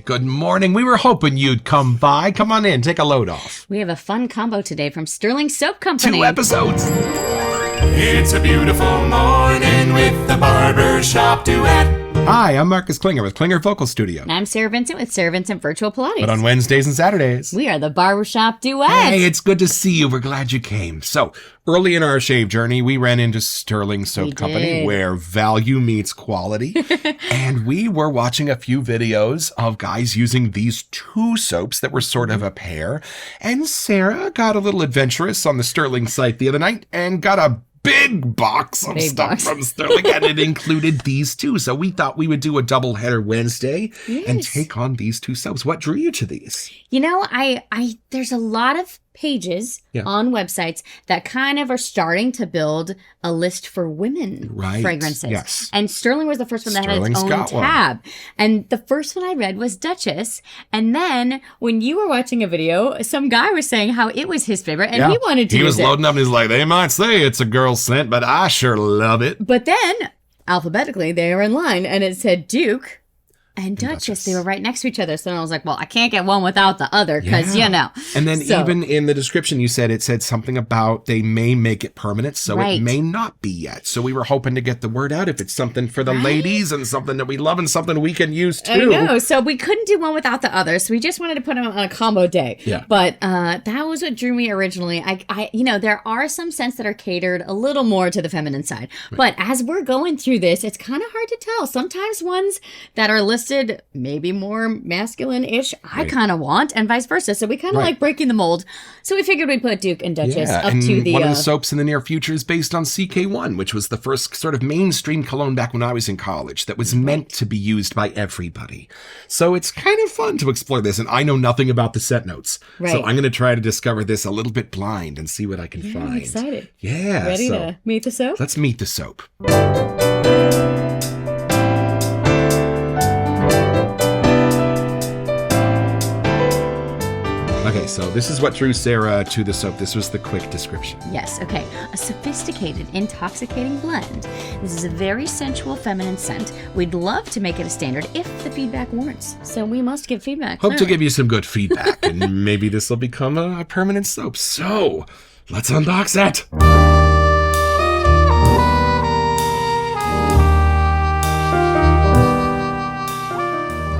Good morning. We were hoping you'd come by. Come on in. Take a load off. We have a fun combo today from Stirling Soap Company. 2 episodes. It's a beautiful morning with the Barbershop Duet. Hi, I'm Marcus Klinger with Klinger Vocal Studio. And I'm Sarah Vincent with Sarah Vincent Virtual Pilates. But on Wednesdays and Saturdays. We are the Barbershop Duet. Hey, it's good to see you. We're glad you came. So, early in our shave journey, we ran into Stirling Soap Company, where value meets quality. And we were watching a few videos of guys using these 2 soaps that were sort of a pair. And Sarah got a little adventurous on the Stirling site the other night and got a big box of stuff from Stirling, and it included these 2. So we thought we would do a double header Wednesday and take on these 2 soaps. What drew you to these? You know, there's a lot of pages on websites that kind of are starting to build a list for women fragrances. Yes. And Stirling was the first one that had its own tab. And the first one I read was Duchess. And then when you were watching a video, some guy was saying how it was his favorite and he wanted to use it. He was loading up and he's like, they might say it's a girl scent, but I sure love it. But then, alphabetically, they were in line and it said Duke and Duchess. They were right next to each other. So I was like, well, I can't get one without the other because, you know. And then even in the description, it said something about they may make it permanent, so it may not be yet. So we were hoping to get the word out if it's something for the ladies and something that we love and something we can use too. I know. So we couldn't do one without the other. So we just wanted to put them on a combo day. Yeah. But that was what drew me originally. I there are some scents that are catered a little more to the feminine side. Right. But as we're going through this, it's kind of hard to tell. Sometimes ones that are listed maybe more masculine-ish, I kind of want, and vice versa. So we kind of like breaking the mold. So we figured we'd put Duke and Duchess up to the... one of the soaps in the near future is based on CK1, which was the first sort of mainstream cologne back when I was in college that was meant to be used by everybody. So it's kind of fun to explore this, and I know nothing about the set notes. Right. So I'm going to try to discover this a little bit blind and see what I can find. I'm excited. Yeah. Ready to meet the soap? Let's meet the soap. Okay, so this is what drew Sarah to the soap. This was the quick description. Yes, okay. A sophisticated, intoxicating blend. This is a very sensual, feminine scent. We'd love to make it a standard if the feedback warrants. So we must give feedback. Hope to give you some good feedback, and maybe this will become a permanent soap. So, let's unbox it.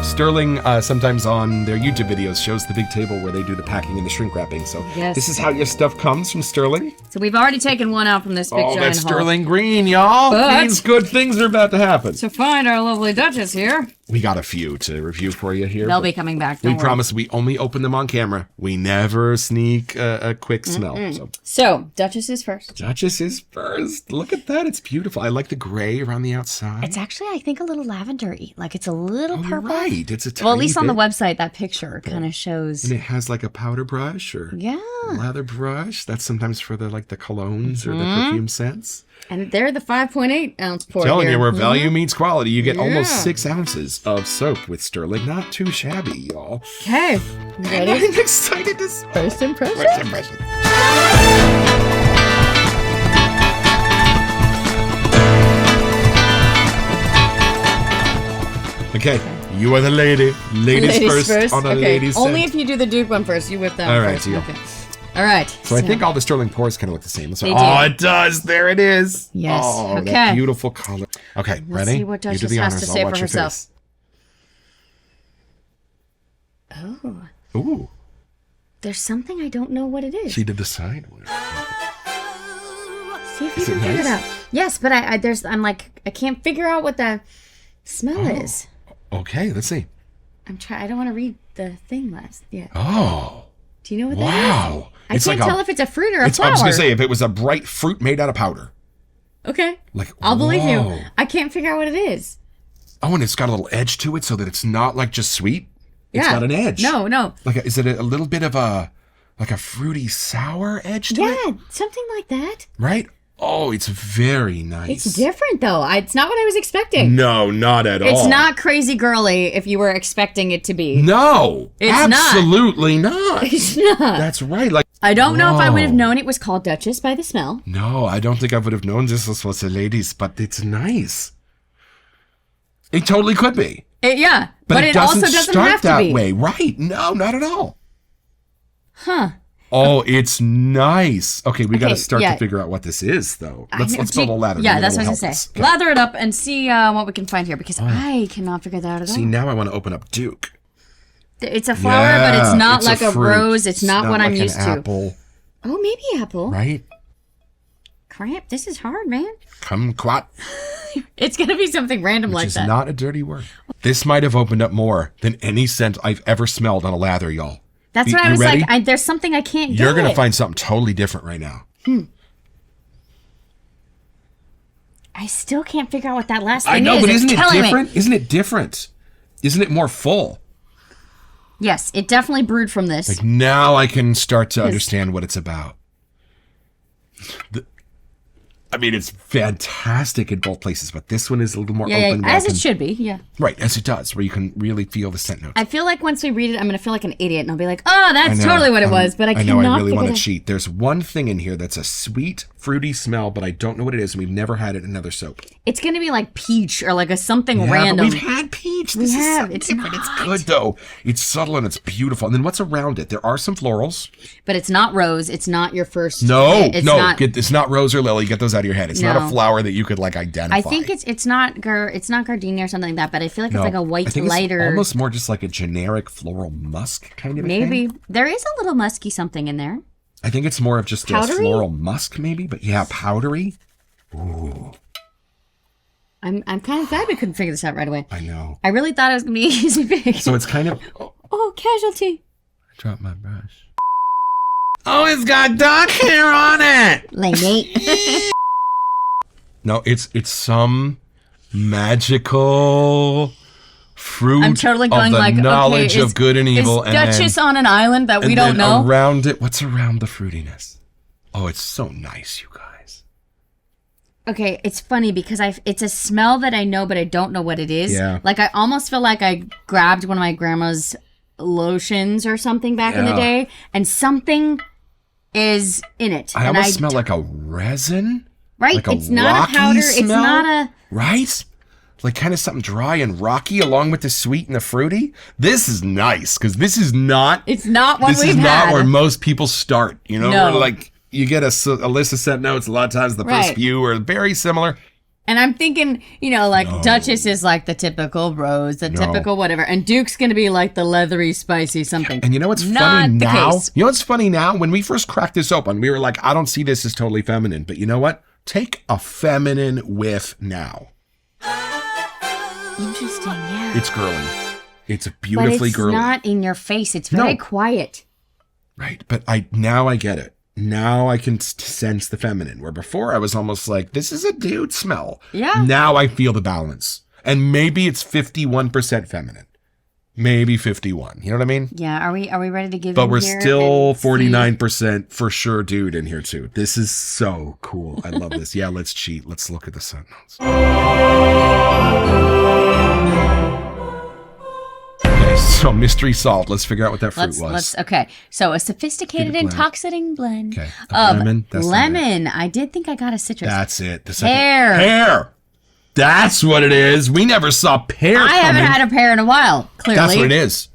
Stirling, sometimes on their YouTube videos, shows the big table where they do the packing and the shrink wrapping. So this is how your stuff comes from Stirling. So we've already taken one out from this big giant that's Stirling green, y'all. Means good things are about to happen. To find our lovely Duchess here. We got a few to review for you here. They'll be coming back. We promise we only open them on camera. We never sneak a quick smell. So, Duchess is first. Duchess is first. Look at that. It's beautiful. I like the gray around the outside. It's actually, I think, a little lavender-y. Like, it's a little purple. You're right. It's a tiny Well, at least on the bit. website, that picture kind of shows. And it has like a powder brush or lather brush. That's sometimes for the colognes or the perfume scents. And they're the 5.8 ounce pour. I'm telling you, where value meets quality. You get almost 6 ounces of soap with Stirling. Not too shabby, y'all. Okay. Ready? I'm excited to see. First impression. First impression. Okay. You are the lady. Ladies first on a lady's scent. Only if you do the Duke one first. You whip that all one right, first. Deal. Okay. All right. So I think all the Stirling pours kind of look the same. They do. Oh, it does. There it is. Yes. Oh, okay. That beautiful color. Okay, Let's ready? see what Duchess you do the has honors. to say I'll for watch your herself. face. Oh. Ooh. There's something I don't know what it is. She did the side one. See if you can figure it out. Yes, but I can't figure out what the smell is. Okay, let's see. I don't want to read the thing yet. Oh. Do you know what that is? Wow. I can't tell if it's a fruit or a flower. I was going to say, if it was a bright fruit made out of powder. Okay. I'll believe you. I can't figure out what it is. Oh, and it's got a little edge to it so that it's not just sweet. It's got an edge. No. Is it a little bit of a fruity sour edge to it? Yeah, something like that. Right? Oh, it's very nice. It's different, though. It's not what I was expecting. No, not at all. It's not crazy girly if you were expecting it to be. No, it's absolutely not. It's not. That's right. I don't know if I would have known it was called Duchess by the smell. No, I don't think I would have known this was a ladies, but it's nice. It totally could be. But it also doesn't have to be that way. Right. No, not at all. Huh. Oh, it's nice. Okay, we got to start to figure out what this is, though. Let's build a ladder. Yeah, that's what I was going to say. Okay. Lather it up and see what we can find here, because I cannot figure that out at all. See, now I want to open up Duke. It's a flower, but it's not like a rose. It's not what I'm like used an to. Apple. Oh, maybe apple. Right? Crap, this is hard, man. Kumquat. It's going to be something random like that. Which is not a dirty word. This might have opened up more than any scent I've ever smelled on a lather, y'all. That's what I was ready? Like, there's something I can't get. You're going to find something totally different right now. I still can't figure out what that last thing is. I know, but isn't it different? Isn't it different? Isn't it more full? Yes, it definitely brewed from this. Like, now I can start to understand what it's about. I mean, it's fantastic in both places, but this one is a little more open. As it should be, yeah. Right, as it does, where you can really feel the scent notes. I feel like once we read it, I'm going to feel like an idiot, and I'll be like, oh, that's totally what it was, but I cannot I really want to cheat. There's one thing in here that's a sweet, fruity smell, but I don't know what it is, and we've never had it in another soap. It's going to be like peach or like something random. But we've had peach. This is something different. It's good, though. It's subtle, and it's beautiful. And then what's around it? There are some florals. But it's not rose. It's not your first. It's not rose or lily. Get those out of your head. It's not a flower that you could like identify. I think it's not gardenia or something like that, but I feel like it's like a white lighter. It's almost more just like a generic floral musk kind of maybe thing. There is a little musky something in there. I think it's more of just a floral musk, maybe, but powdery. Ooh. I'm kind of glad we couldn't figure this out right away. I know. I really thought it was gonna be easy big. So it's kind of casualty. I dropped my brush. Oh, it's got dog hair on it. Lady. No, it's some magical fruit. I'm totally going of the knowledge of good and evil. Is Duchess on an island that we don't know? Around it, what's around the fruitiness? Oh, it's so nice, you guys. Okay, it's funny because it's a smell that I know, but I don't know what it is. Yeah. Like I almost feel like I grabbed one of my grandma's lotions or something back in the day, and something is in it. I almost smell like a resin. Right, like it's not a powder. Smell, it's not a right. Like kind of something dry and rocky, along with the sweet and the fruity. This is nice because this is not. It's not what we've had. This is not where most people start. You know, no. Where, like you get a list of scent notes. A lot of times the first few are very similar. And I'm thinking, Duchess is like the typical rose, the typical whatever. And Duke's going to be like the leathery, spicy something. And you know what's funny now? You know what's funny now? When we first cracked this open, we were like, I don't see this as totally feminine. But you know what? Take a feminine whiff now. Interesting, yeah. It's girly. It's beautifully girly. But it's not in your face. It's very quiet. Right. But now I get it. Now I can sense the feminine, where before I was almost like, this is a dude smell. Yeah. Now I feel the balance. And maybe it's 51% feminine. Maybe 51. You know what I mean? Yeah. Are we ready to give But we're still 49% for sure dude in here too. This is so cool. I love this. Yeah, let's cheat. Let's look at the scent notes. Okay, so mystery solved. Let's figure out what that fruit was. Okay. So a sophisticated intoxicating blend of lemon. Lemon. I did think I got a citrus. That's it. Pear. That's what it is. We never saw pear I haven't had a pear in a while, clearly. That's what it is.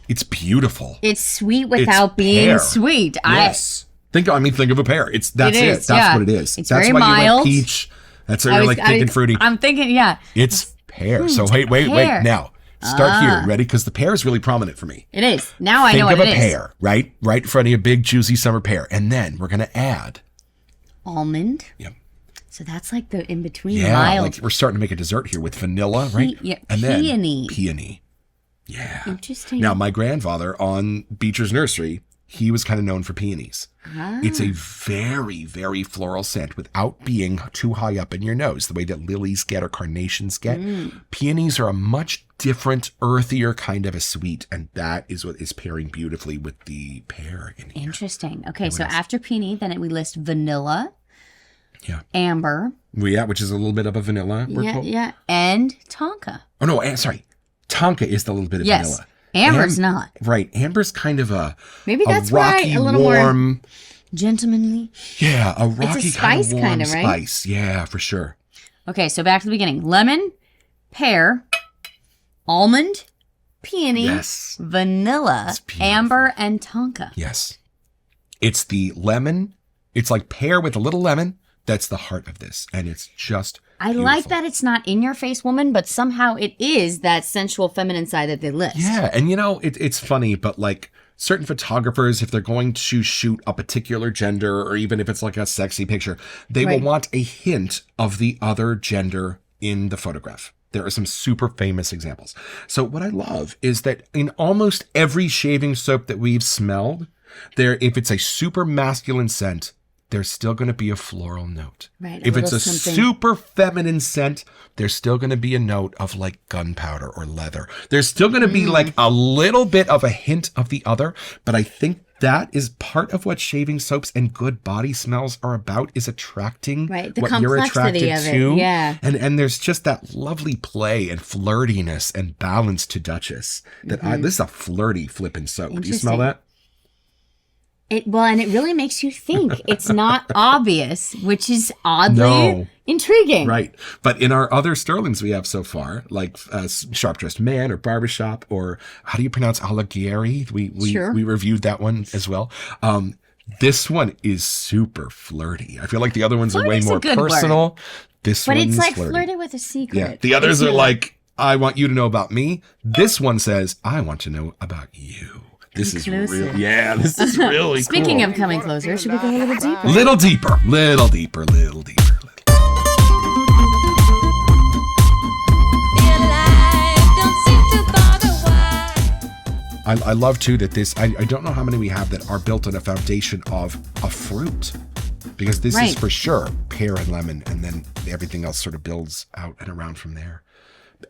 It's beautiful. It's sweet without being sweet. Yes. Think of a pear. That's it. That's what it is. It's that's very why mild. You went peach. That's why you're like thinking fruity. I'm thinking, yeah. It's pear. So wait. Now, start here. Ready? Because the pear is really prominent for me. It is. Now I know what it is. Think of a pear, right? Right in front of you, a big, juicy summer pear. And then we're going to add almond. Yep. So that's like the in-between mild. Like we're starting to make a dessert here with vanilla, right? Yeah, and peony. Then peony. Yeah. Interesting. Now, my grandfather on Beecher's Nursery, he was kind of known for peonies. It's a very, very floral scent without being too high up in your nose, the way that lilies get or carnations get. Peonies are a much different, earthier kind of a sweet, and that is what is pairing beautifully with the pear in here. Interesting. Okay, so after peony, then we list vanilla. Yeah. Amber. Yeah, which is a little bit of a vanilla. Yeah. And tonka. Oh, no, sorry. Tonka is the little bit of vanilla. Amber's not. Right. Amber's kind of a maybe that's rocky, a little warm, more gentlemanly. Yeah, a rocky spice kind of warm right? spice. Yeah, for sure. Okay, so back to the beginning. Lemon, pear, almond, peony, Yes. vanilla, amber, and tonka. Yes. It's the lemon. It's like pear with a little lemon. That's the heart of this. And it's just I like that it's not in your face woman, but somehow it is that sensual feminine side that they list. Yeah. And it's funny, but like certain photographers, if they're going to shoot a particular gender, or even if it's like a sexy picture, they will want a hint of the other gender in the photograph. There are some super famous examples. So what I love is that in almost every shaving soap that we've smelled, if it's a super masculine scent, there's still going to be a floral note. Right. If it's a super feminine scent, there's still going to be a note of like gunpowder or leather. There's still going to be like a little bit of a hint of the other. But I think that is part of what shaving soaps and good body smells are about, is attracting what you're attracted to. Yeah. And there's just that lovely play and flirtiness and balance to Duchess. This is a flirty flippin' soap. Do you smell that? And it really makes you think. It's not obvious, which is oddly intriguing. Right. But in our other Stirlings we have so far, like Sharp Dressed Man or Barbershop, or how do you pronounce Alighieri? We reviewed that one as well. This one is super flirty. I feel like the other ones are way more personal. Word. This but one's it's like flirty with a secret. Yeah. The others are like, I want you to know about me. This one says, I want to know about you. This is really, this is really Speaking cool. of coming closer, should we go a little deeper? Little deeper, little deeper, little deeper. I love too that this, I don't know how many we have that are built on a foundation of a fruit, because this is for sure pear and lemon, and then everything else sort of builds out and around from there.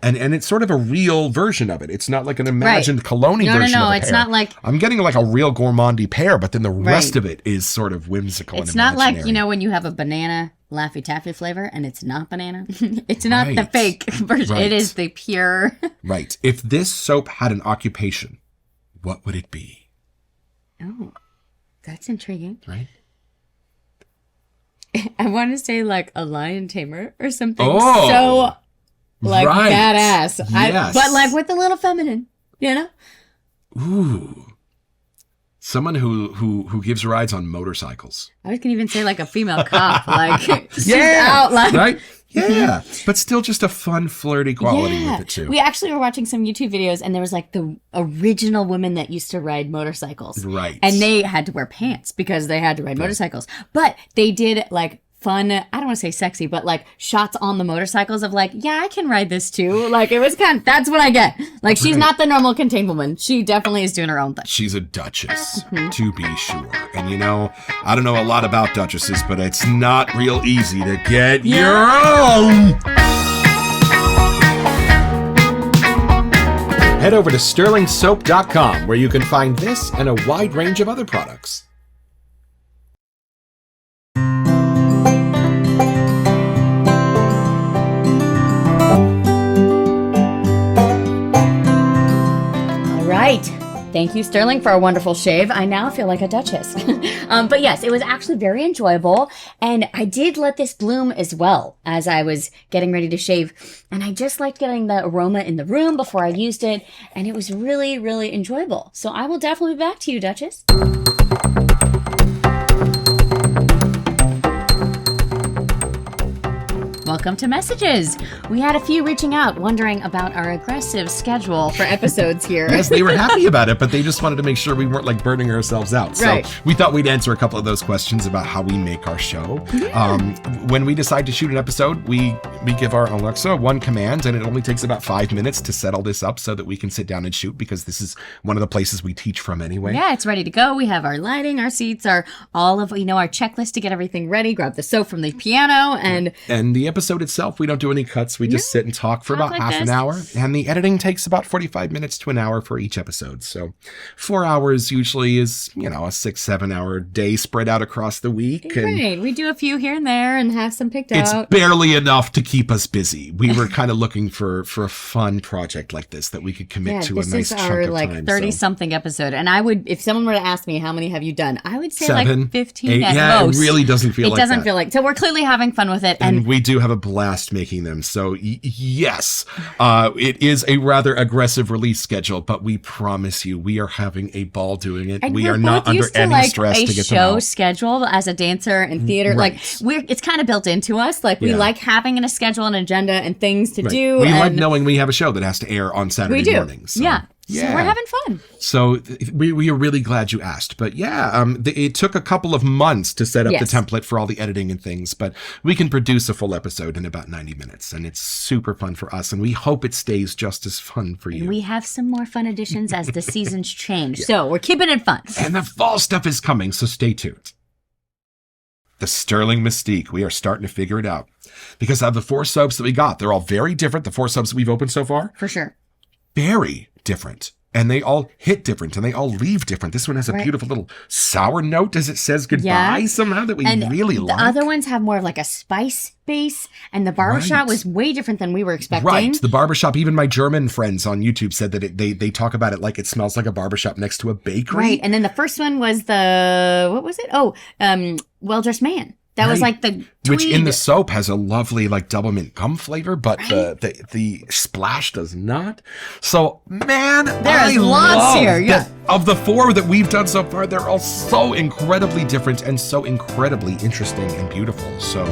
And it's sort of a real version of it. It's not like an imagined Cologny version of a pear. It's not like... I'm getting like a real gourmandy pear, but then the rest of it is sort of whimsical and imaginary. It's not like, when you have a banana Laffy Taffy flavor and it's not banana. It's not the fake version. It is the pure... Right. If this soap had an occupation, what would it be? Oh, that's intriguing. Right? I want to say like a lion tamer or something. Oh! So... Like badass. Yes. But like with a little feminine, Ooh. Someone who gives rides on motorcycles. I was gonna even say like a female cop. Like she's out like right? Yeah. But still just a fun, flirty quality with it too. We actually were watching some YouTube videos and there was like the original women that used to ride motorcycles. Right. And they had to wear pants because they had to ride motorcycles. But they did like fun, I don't want to say sexy, but like shots on the motorcycles of like, yeah, I can ride this too. Like it was that's what I get. Like she's not the normal contained woman. She definitely is doing her own thing. She's a duchess, to be sure. And I don't know a lot about duchesses, but it's not real easy to get your own. Head over to stirlingsoap.com where you can find this and a wide range of other products. Thank you, Stirling, for a wonderful shave. I now feel like a duchess. But yes, it was actually very enjoyable. And I did let this bloom as well as I was getting ready to shave. And I just liked getting the aroma in the room before I used it. And it was really, really enjoyable. So I will definitely be back to you, Duchess. Welcome to Messages. We had a few reaching out wondering about our aggressive schedule for episodes here. Yes, they were happy about it, but they just wanted to make sure we weren't like burning ourselves out. So we thought we'd answer a couple of those questions about how we make our show. Yeah. When we decide to shoot an episode, we give our Alexa one command, and it only takes about 5 minutes to set all this up so that we can sit down and shoot, because this is one of the places we teach from anyway. Yeah, it's ready to go. We have our lighting, our seats, our checklist to get everything ready. Grab the soap from the piano and the episode itself, we don't do any cuts. We just sit and talk for about half an hour, and the editing takes about 45 minutes to an hour for each episode. So 4 hours usually is, a 6-7 hour day spread out across the week. Right. We do a few here and there and have some picked out. It's barely enough to keep us busy. We were kind of looking for a fun project like this that we could commit to a nice chunk of time. This is our 30-something episode. And I would, if someone were to ask me how many have you done, I would say 7, like 15 8, at most. It really doesn't feel like that. It doesn't feel like. So we're clearly having fun with it. And we do have a a blast making them. So yes, it is a rather aggressive release schedule, but we promise you, we are having a ball doing it. And we are not under any stress to get them out. A show schedule as a dancer and theater, Right. it's kind of built into us. Like we like having a schedule, an agenda, and things to do. We like knowing we have a show that has to air on Saturday mornings. So. Yeah. So we're having fun. So we are really glad you asked. But yeah, it took a couple of months to set up the template for all the editing and things, but we can produce a full episode in about 90 minutes, and it's super fun for us, and we hope it stays just as fun for you. And we have some more fun additions as the seasons change, so we're keeping it fun. And the fall stuff is coming, so stay tuned. The Stirling Mystique, we are starting to figure it out. Because of the 4 soaps that we got, they're all very different, the 4 soaps that we've opened so far. For sure. Very different. And they all hit different, and they all leave different. This one has a beautiful little sour note as it says goodbye somehow that we really like. The other ones have more of like a spice base, and the Barbershop was way different than we were expecting. Right. The Barbershop, even my German friends on YouTube said that they talk about it like it smells like a barbershop next to a bakery. Right. And then the first one was what was it? Oh, Well-Dressed Man. That was like the tweed. Which in the soap has a lovely like double mint gum flavor, but the splash does not. So man, there's lots here. Yeah. Of the 4 that we've done so far, they're all so incredibly different and so incredibly interesting and beautiful. So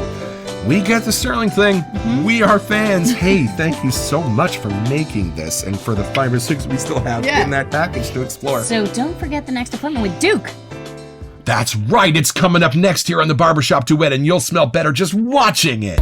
we get the Stirling thing. Mm-hmm. We are fans. Hey, thank you so much for making this and for the 5 or 6 we still have in that package to explore. So don't forget the next appointment with Duke. That's right, it's coming up next here on the Barbershop Duet, and you'll smell better just watching it.